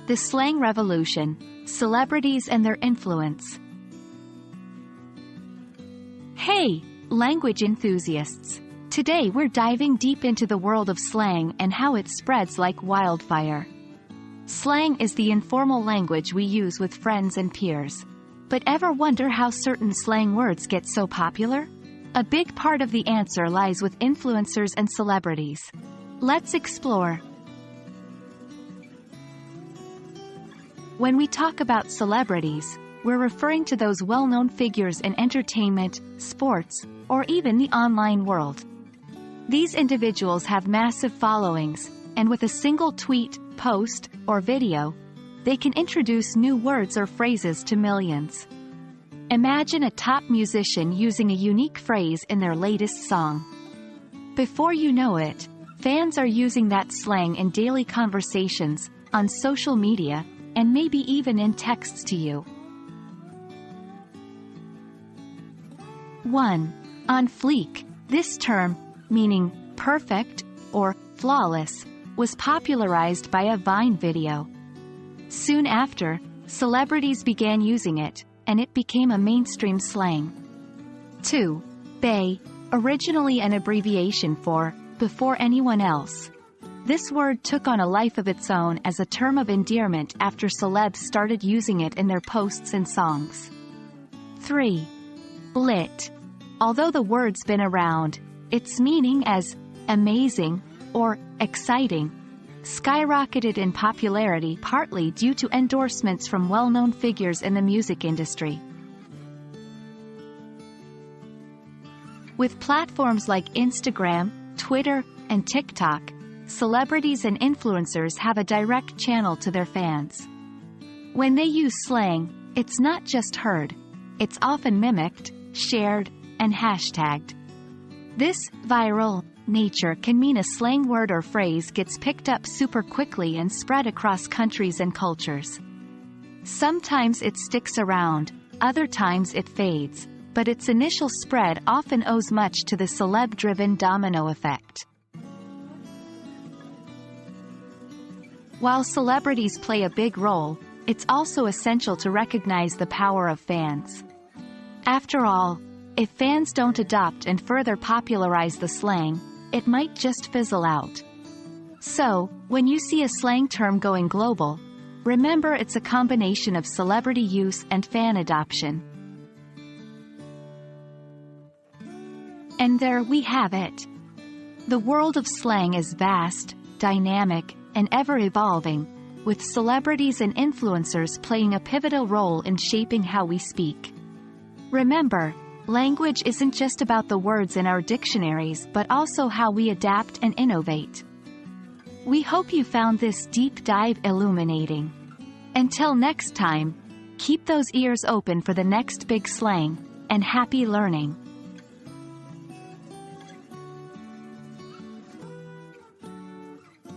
The slang revolution, celebrities and their influence. Hey, language enthusiasts! Today we're diving deep into the world of slang and how it spreads like wildfire. Slang is the informal language we use with friends and peers. But ever wonder how certain slang words get so popular? A big part of the answer lies with influencers and celebrities. Let's explore. When we talk about celebrities, we're referring to those well-known figures in entertainment, sports, or even the online world. These individuals have massive followings, and with a single tweet, post, or video, they can introduce new words or phrases to millions. Imagine a top musician using a unique phrase in their latest song. Before you know it, fans are using that slang in daily conversations, on social media, and maybe even in texts to you. 1. On fleek. This term, meaning perfect or flawless, was popularized by a Vine video. Soon after, celebrities began using it, and it became a mainstream slang. 2. Bay, originally an abbreviation for before anyone else. This word took on a life of its own as a term of endearment after celebs started using it in their posts and songs. 3. Lit. Although the word's been around, its meaning as amazing or exciting skyrocketed in popularity partly due to endorsements from well-known figures in the music industry. With platforms like Instagram, Twitter, and TikTok, celebrities and influencers have a direct channel to their fans. When they use slang, it's not just heard, it's often mimicked, shared, and hashtagged. This viral nature can mean a slang word or phrase gets picked up super quickly and spread across countries and cultures. Sometimes it sticks around, other times it fades, but its initial spread often owes much to the celeb-driven domino effect. While celebrities play a big role, it's also essential to recognize the power of fans. After all, if fans don't adopt and further popularize the slang, it might just fizzle out. So, when you see a slang term going global, remember it's a combination of celebrity use and fan adoption. And there we have it. The world of slang is vast, dynamic, and ever-evolving, with celebrities and influencers playing a pivotal role in shaping how we speak. Remember, language isn't just about the words in our dictionaries but also how we adapt and innovate. We hope you found this deep dive illuminating. Until next time, keep those ears open for the next big slang, and happy learning.